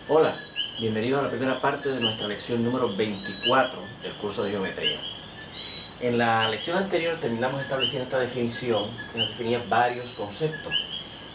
Hola, bienvenidos a la primera parte de nuestra lección número 24 del curso de geometría. En la lección anterior terminamos estableciendo esta definición que nos definía varios conceptos.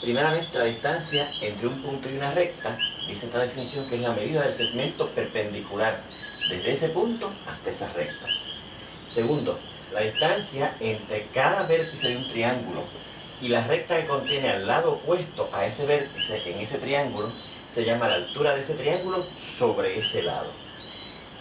Primeramente, la distancia entre un punto y una recta, dice esta definición que es la medida del segmento perpendicular desde ese punto hasta esa recta. Segundo, la distancia entre cada vértice de un triángulo y la recta que contiene al lado opuesto a ese vértice en ese triángulo se llama la altura de ese triángulo sobre ese lado.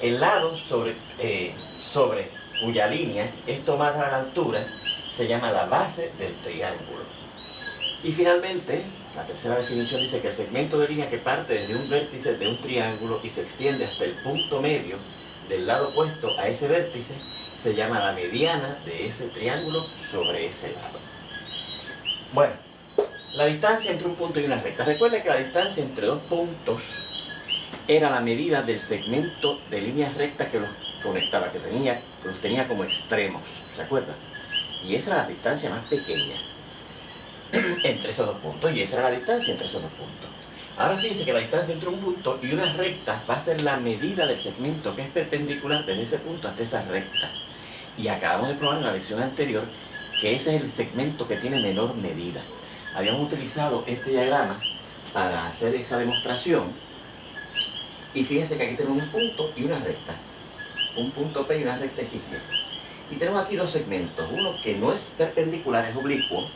El lado sobre cuya línea es tomada la altura se llama la base del triángulo. Y finalmente, la tercera definición dice que el segmento de línea que parte desde un vértice de un triángulo y se extiende hasta el punto medio del lado opuesto a ese vértice se llama la mediana de ese triángulo sobre ese lado. Bueno, la distancia entre un punto y una recta. Recuerda que la distancia entre dos puntos era la medida del segmento de línea recta que los conectaba, que los tenía como extremos, ¿se acuerdan? Y esa era la distancia más pequeña entre esos dos puntos, y esa era la distancia entre esos dos puntos. Ahora fíjense que la distancia entre un punto y una recta va a ser la medida del segmento que es perpendicular desde ese punto hasta esa recta. Y acabamos de probar en la lección anterior que ese es el segmento que tiene menor medida. Habíamos utilizado este diagrama para hacer esa demostración. Y fíjense que aquí tenemos un punto y una recta. Un punto P y una recta XY. Y tenemos aquí dos segmentos. Uno que no es perpendicular, es oblicuo.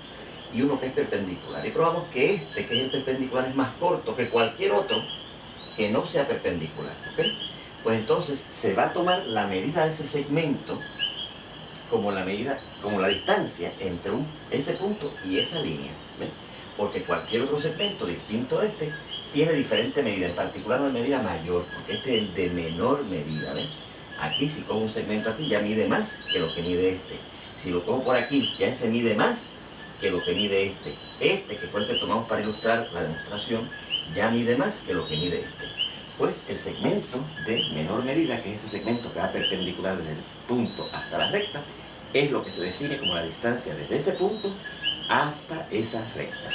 Y uno que es perpendicular. Y probamos que este, que es el perpendicular, es más corto que cualquier otro que no sea perpendicular. ¿Ok? Pues entonces se va a tomar la medida de ese segmento como la distancia entre ese punto y esa línea. ¿Ven? Porque cualquier otro segmento distinto a este tiene diferente medida, en particular una medida mayor, porque este es el de menor medida. ¿Ven? Aquí si cojo un segmento aquí ya mide más que lo que mide este. Si lo cojo por aquí ya ese mide más que lo que mide este. Este, que fue el que tomamos para ilustrar la demostración, ya mide más que lo que mide este. Pues el segmento de menor medida, que es ese segmento que va perpendicular desde el punto hasta la recta, es lo que se define como la distancia desde ese punto hasta esa recta.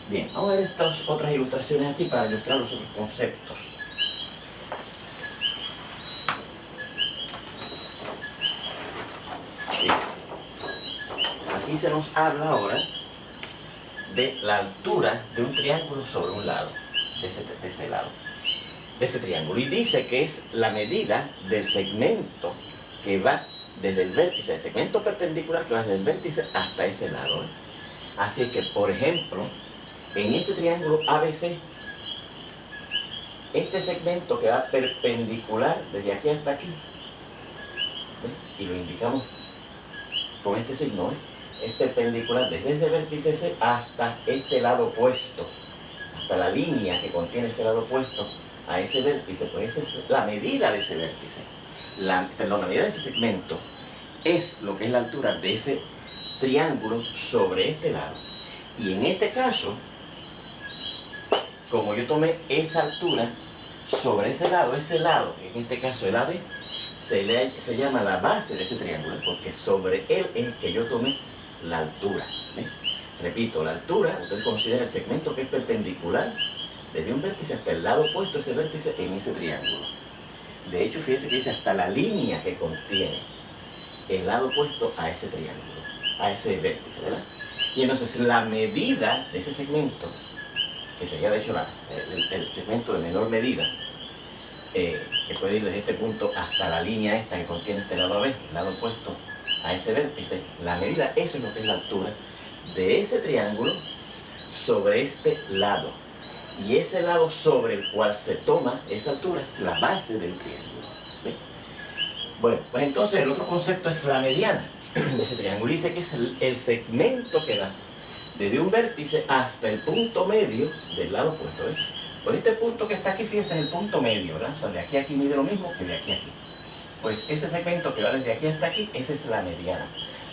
Bien, vamos a ver estas otras ilustraciones aquí para ilustrar los otros conceptos. Fíjense. Aquí se nos habla ahora de la altura de un triángulo sobre un lado, de ese triángulo. Y dice que es la medida del segmento que va desde el vértice, el segmento perpendicular que va desde el vértice hasta ese lado. Así que, por ejemplo, en este triángulo ABC, este segmento que va perpendicular desde aquí hasta aquí, y lo indicamos con este signo, es perpendicular desde ese vértice C hasta este lado opuesto, hasta la línea que contiene ese lado opuesto a ese vértice. Pues esa es la medida de ese vértice. La medida de ese segmento es lo que es la altura de ese triángulo sobre este lado. Y en este caso, como yo tomé esa altura sobre ese lado, en este caso el AB, se llama la base de ese triángulo, porque sobre él es el que yo tomé la altura. ¿Ven? Repito, la altura, usted considera el segmento que es perpendicular desde un vértice hasta el lado opuesto a ese vértice en ese triángulo. De hecho, fíjese que dice hasta la línea que contiene el lado opuesto a ese triángulo, a ese vértice, ¿verdad? Y entonces la medida de ese segmento, que sería de hecho el segmento de menor medida, que puede ir desde este punto hasta la línea esta que contiene este lado AB, el lado opuesto a ese vértice, la medida, eso es lo que es la altura de ese triángulo sobre este lado. Y ese lado sobre el cual se toma esa altura es la base del triángulo. ¿Ven? Bueno, pues entonces el otro concepto es la mediana de ese triángulo. Dice que es el segmento que va desde un vértice hasta el punto medio del lado opuesto. ¿Ves? Pues este punto que está aquí, fíjense, es el punto medio, ¿verdad? O sea, de aquí a aquí mide lo mismo que de aquí a aquí. Pues ese segmento que va desde aquí hasta aquí, esa es la mediana.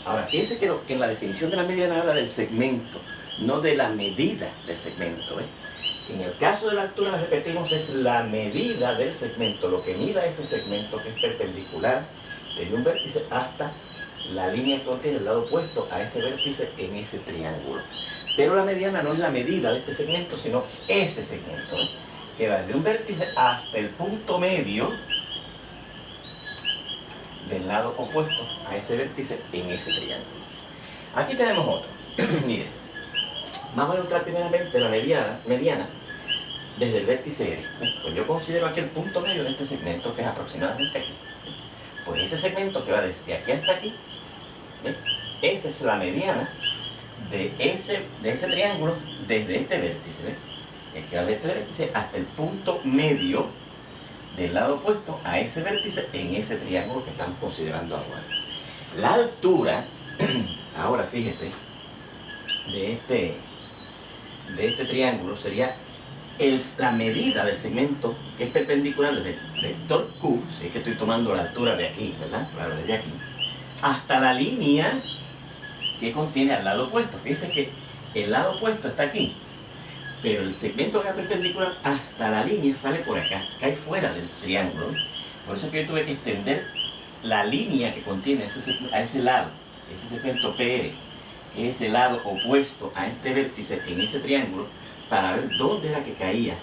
Ahora, fíjense que en la definición de la mediana habla del segmento, no de la medida del segmento. ¿Ves? En el caso de la altura, repetimos, es la medida del segmento, lo que mida ese segmento que es perpendicular desde un vértice hasta la línea que contiene el lado opuesto a ese vértice en ese triángulo. Pero la mediana no es la medida de este segmento, sino ese segmento. que va desde un vértice hasta el punto medio del lado opuesto a ese vértice en ese triángulo. Aquí tenemos otro. Miren, vamos a encontrar primeramente la mediana desde el vértice R. Pues yo considero aquí el punto medio de este segmento, que es aproximadamente aquí. Pues ese segmento que va desde aquí hasta aquí, ¿ves? Esa es la mediana de ese triángulo desde este vértice, ¿ves? El que va de este vértice hasta el punto medio del lado opuesto a ese vértice en ese triángulo que estamos considerando ahora. La altura, ahora fíjese, de este triángulo sería la medida del segmento que es perpendicular desde el vector Q, si es que estoy tomando la altura de aquí, ¿verdad? Claro, desde aquí, hasta la línea que contiene al lado opuesto. Fíjense que el lado opuesto está aquí, pero el segmento que es perpendicular hasta la línea sale por acá, cae fuera del triángulo. Por eso es que yo tuve que extender la línea que contiene a ese lado, ese segmento PR, que es el lado opuesto a este vértice en ese triángulo, para ver dónde era que caía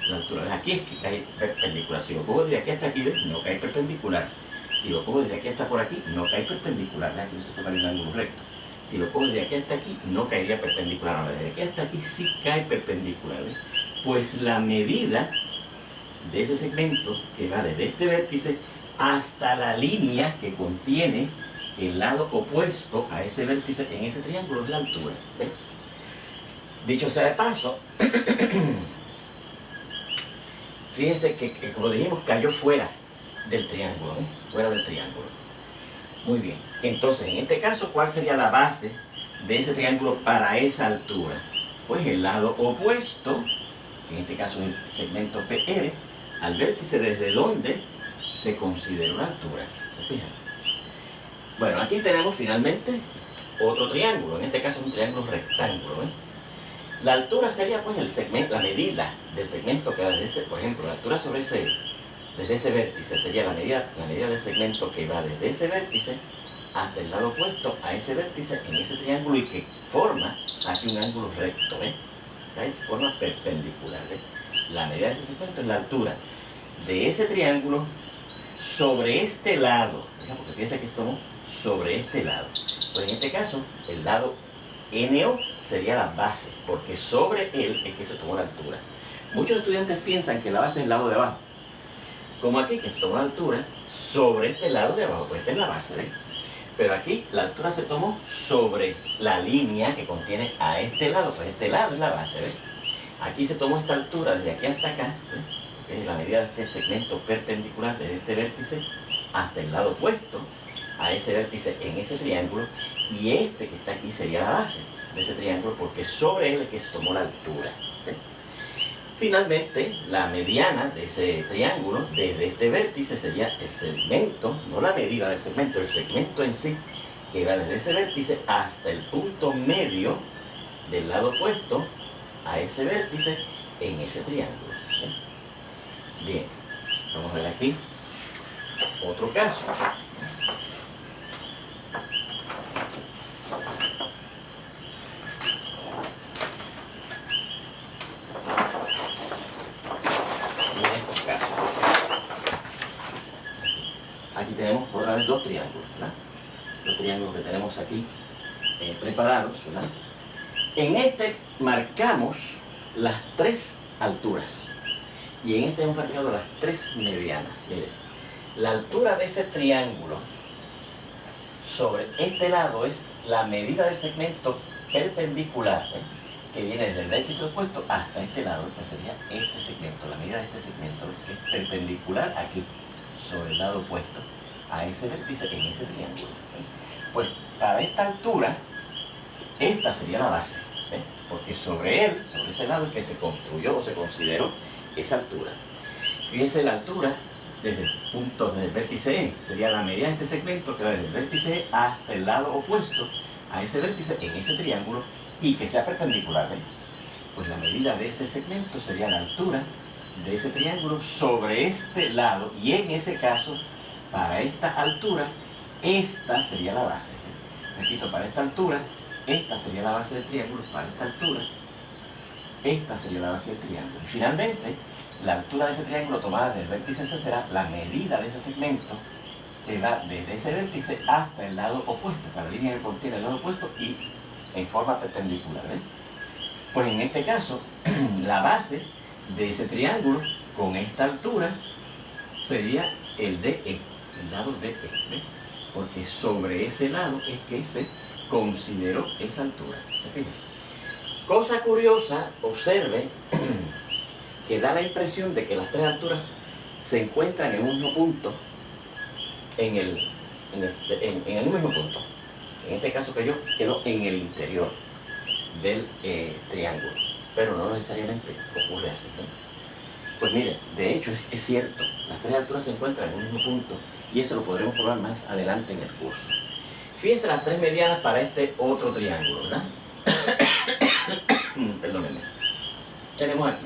la altura. Aquí es que cae perpendicular. Si lo cojo desde aquí hasta aquí, no cae perpendicular. Si lo cojo desde aquí hasta por aquí, no cae perpendicular. Aquí no se toca un ángulo recto. Si lo cojo desde aquí hasta aquí, no caería perpendicular. Ahora, desde aquí hasta aquí sí cae perpendicular. Pues la medida de ese segmento que va desde este vértice hasta la línea que contiene el lado opuesto a ese vértice en ese triángulo es la altura. ¿Ves? Dicho sea de paso, fíjense que, como dijimos, cayó fuera del triángulo, ¿eh? Fuera del triángulo. Muy bien. Entonces, en este caso, ¿cuál sería la base de ese triángulo para esa altura? Pues el lado opuesto, que en este caso es el segmento PR, al vértice desde donde se consideró la altura. ¿Se fijan? Bueno, aquí tenemos finalmente otro triángulo. En este caso es un triángulo rectángulo, ¿eh? La altura sería pues el segmento, la medida del segmento que va desde ese, por ejemplo, la altura desde ese vértice sería la medida del segmento que va desde ese vértice hasta el lado opuesto a ese vértice en ese triángulo y que forma aquí un ángulo recto, ¿ves? ¿Ves? Forma perpendicular, ¿ves? La medida de ese segmento es la altura de ese triángulo sobre este lado, ¿ves? Porque fíjense que esto sobre este lado. Pues en este caso, el lado NO sería la base, porque sobre él es que se tomó la altura. Muchos estudiantes piensan que la base es el lado de abajo, como aquí que se tomó la altura sobre este lado de abajo, pues esta es la base, ¿ves? Pero aquí la altura se tomó sobre la línea que contiene a este lado, pues este lado es la base, ¿ves? Aquí se tomó esta altura desde aquí hasta acá, ¿ves? Que es la medida de este segmento perpendicular desde este vértice hasta el lado opuesto a ese vértice en ese triángulo, y este que está aquí sería la base de ese triángulo porque sobre él es que se tomó la altura. ¿Ves? Finalmente, la mediana de ese triángulo desde este vértice sería el segmento, no la medida del segmento, el segmento en sí, que va desde ese vértice hasta el punto medio del lado opuesto a ese vértice en ese triángulo. ¿Ves? Bien, vamos a ver aquí otro caso. Aquí tenemos otra vez dos triángulos, ¿verdad? Los triángulos que tenemos aquí preparados, ¿verdad? En este marcamos las tres alturas y en este hemos marcado las tres medianas. Miren, la altura de ese triángulo sobre este lado es la medida del segmento perpendicular, ¿eh? Que viene desde el vértice opuesto hasta este lado, que sería este segmento, la medida de este segmento que es perpendicular aquí, sobre el lado opuesto a ese vértice en ese triángulo. ¿Ves? Pues para esta altura, esta sería la base, ¿ves? Porque sobre él, sobre ese lado es que se construyó o se consideró esa altura. Fíjense la altura desde el punto, desde el vértice E, sería la medida de este segmento que va desde el vértice E hasta el lado opuesto a ese vértice en ese triángulo y que sea perpendicular, ¿ves? Pues la medida de ese segmento sería la altura de ese triángulo sobre este lado, y en ese caso, para esta altura, esta sería la base. Repito, para esta altura, esta sería la base del triángulo, para esta altura, esta sería la base del triángulo. Y finalmente, la altura de ese triángulo tomada del vértice C será la medida de ese segmento que va desde ese vértice hasta el lado opuesto, hasta la línea que contiene el lado opuesto y en forma perpendicular. ¿Ven? Pues en este caso, la base de ese triángulo con esta altura sería el DE, el lado DE, ¿ven? Porque sobre ese lado es que se consideró esa altura. ¿Se fijan? Cosa curiosa, observe que da la impresión de que las tres alturas se encuentran en un mismo punto, en el mismo punto. En este caso que yo quedo en el interior del triángulo, pero no necesariamente ocurre así, ¿no? Pues mire, de hecho es cierto, las tres alturas se encuentran en un mismo punto y eso lo podremos probar más adelante en el curso. Fíjense las tres medianas para este otro triángulo, ¿verdad? Perdónenme. Tenemos aquí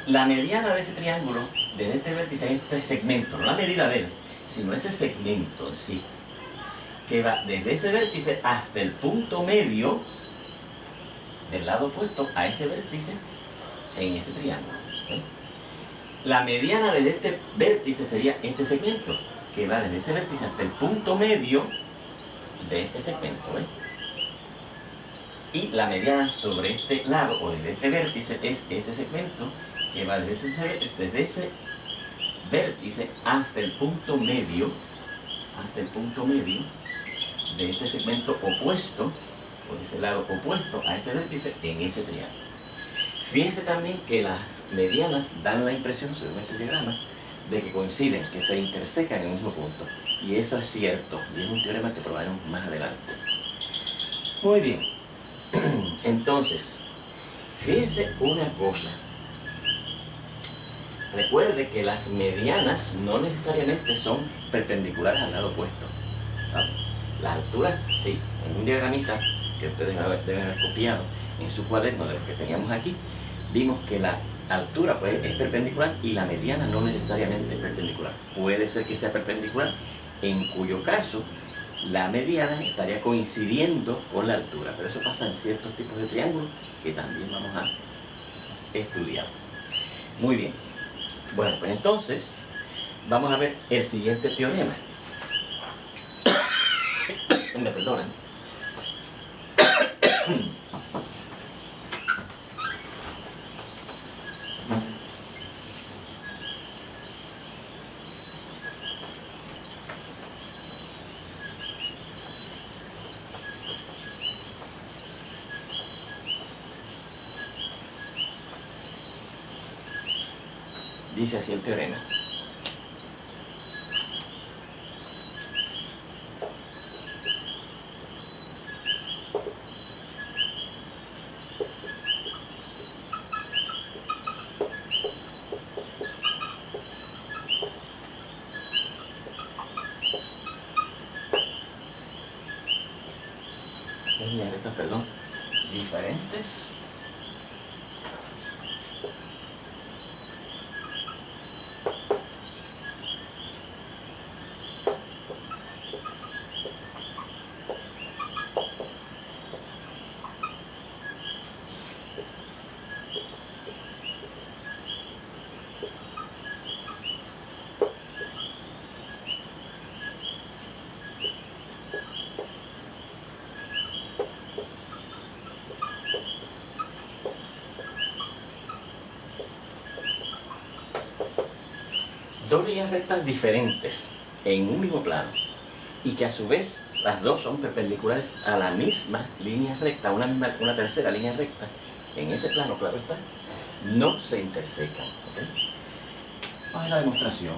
la mediana de ese triángulo, desde este vértice a este segmento, no la medida de él, sino ese segmento en sí, que va desde ese vértice hasta el punto medio del lado opuesto a ese vértice en ese triángulo. ¿Okay? La mediana de este vértice sería este segmento, que va desde ese vértice hasta el punto medio de este segmento. ¿Ven? Y la mediana sobre este lado o desde este vértice es ese segmento que va desde ese vértice hasta el punto medio de este segmento opuesto, por ese lado opuesto a ese vértice en ese triángulo. Fíjense también que las medianas dan la impresión, según este diagrama, de que coinciden, que se intersecan en el mismo punto. Y eso es cierto, y es un teorema que probaremos más adelante. Muy bien. Entonces, fíjense una cosa. Recuerde que las medianas no necesariamente son perpendiculares al lado opuesto. ¿Vale? Las alturas sí. En un diagramita que ustedes deben haber copiado en su cuaderno de los que teníamos aquí, vimos que la altura pues, es perpendicular y la mediana no necesariamente es perpendicular. Puede ser que sea perpendicular, en cuyo caso la mediana estaría coincidiendo con la altura. Pero eso pasa en ciertos tipos de triángulos que también vamos a estudiar. Muy bien. Bueno, pues entonces vamos a ver el siguiente teorema. Me perdonen. Dice así el teorema. Líneas rectas, perdón, diferentes. Dos líneas rectas diferentes en un mismo plano y que a su vez las dos son perpendiculares a la misma línea recta, una tercera línea recta en ese plano, claro está, no se intersecan. ¿Okay? Vamos a ver la demostración.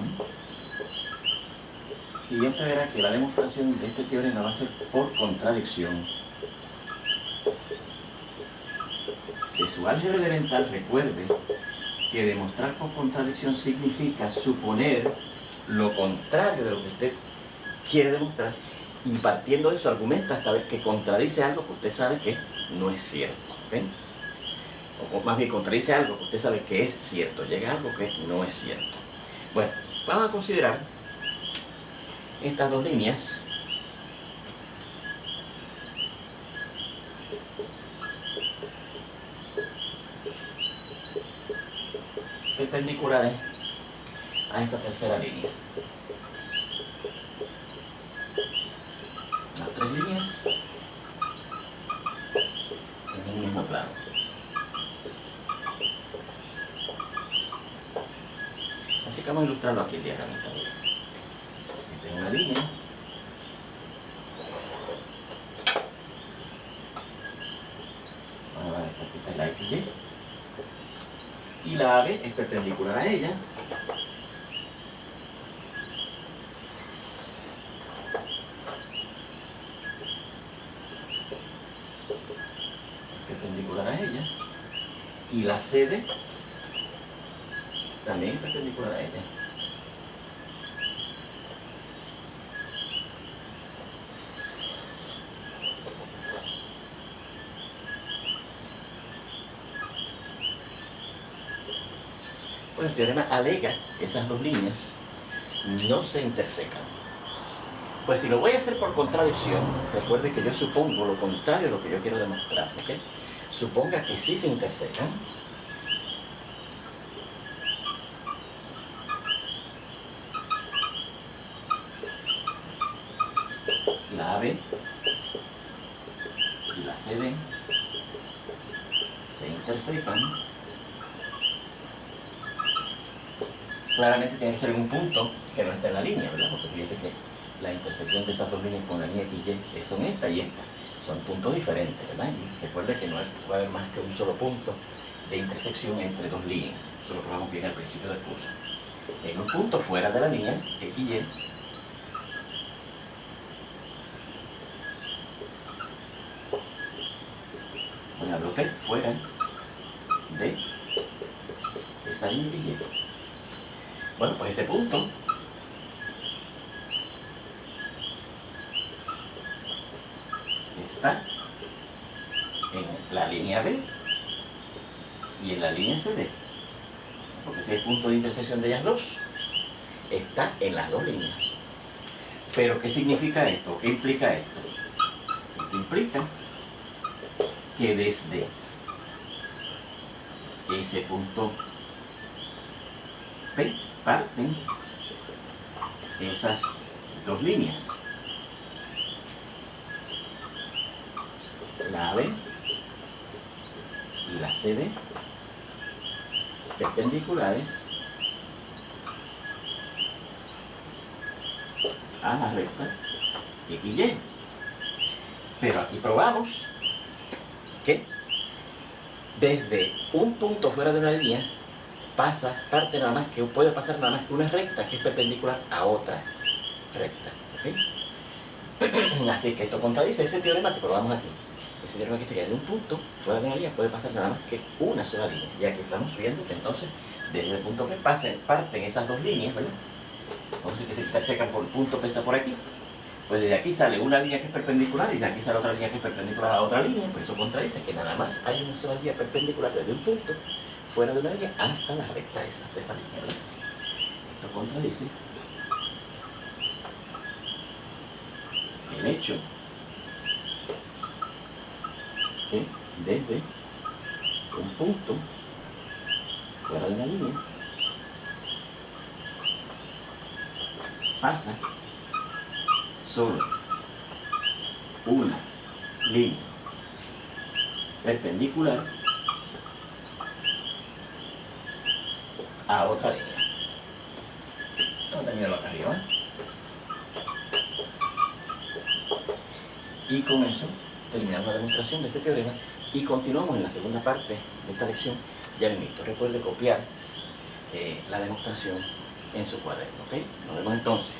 Y usted verá que la demostración de este teorema va a ser por contradicción. De su álgebra elemental, recuerde que demostrar por contradicción significa suponer lo contrario de lo que usted quiere demostrar y partiendo de eso argumenta hasta ver que contradice algo que usted sabe que no es cierto. ¿Ven? O más bien contradice algo que usted sabe que es cierto, llega a algo que no es cierto. Bueno, vamos a considerar estas dos líneas. perpendiculares a esta tercera línea. Las tres líneas en un mismo plano. Así que vamos a ilustrarlo aquí el diagrama también. Esta es una línea. Vamos a ver, aquí está la XY. Y la AB es perpendicular a ella. Perpendicular a ella. Y la CD también es perpendicular a ella. Pues el teorema alega que esas dos líneas no se intersecan. Pues si lo voy a hacer por contradicción, recuerde que yo supongo lo contrario de lo que yo quiero demostrar, ¿ok? Suponga que sí se intersecan. La AB y la CD se intersecan. Claramente tiene que ser en un punto que no está en la línea, ¿verdad? Porque fíjense que la intersección de esas dos líneas con la línea XY son esta y esta. Son puntos diferentes, ¿verdad? Y recuerde que no puede haber más que un solo punto de intersección entre dos líneas. Eso es lo que vamos bien al principio del curso. En un punto fuera de la línea XY, voy a bloquear fuera de esa línea XY. Bueno, pues ese punto está en la línea B y en la línea CD, porque ese es el punto de intersección de ellas dos, está en las dos líneas. Pero ¿qué significa esto? ¿Qué implica esto? Esto implica que desde ese punto P parten esas dos líneas, la AB y la CD, perpendiculares a la recta XY. Pero aquí probamos que desde un punto fuera de una línea puede pasar nada más que una recta que es perpendicular a otra recta, ¿ok? Así que esto contradice ese teorema que probamos aquí. Ese teorema que dice que desde un punto fuera de una línea puede pasar nada más que una sola línea. Y aquí estamos viendo que entonces desde el punto P parten esas dos líneas, ¿verdad? Vamos a decir que se intersecan por el punto P está por aquí. Pues desde aquí sale una línea que es perpendicular y de aquí sale otra línea que es perpendicular a otra línea. Pues eso contradice que nada más hay una sola línea perpendicular desde un punto fuera de una línea hasta la recta de esa línea, ¿verdad? Esto contradice el hecho que desde un punto fuera de una línea pasa solo una línea perpendicular a otra línea. Vamos a terminarlo acá arriba. Y con eso terminamos la demostración de este teorema y continuamos en la segunda parte de esta lección. Ya le invito, recuerde copiar la demostración en su cuaderno, ¿ok? Nos vemos entonces.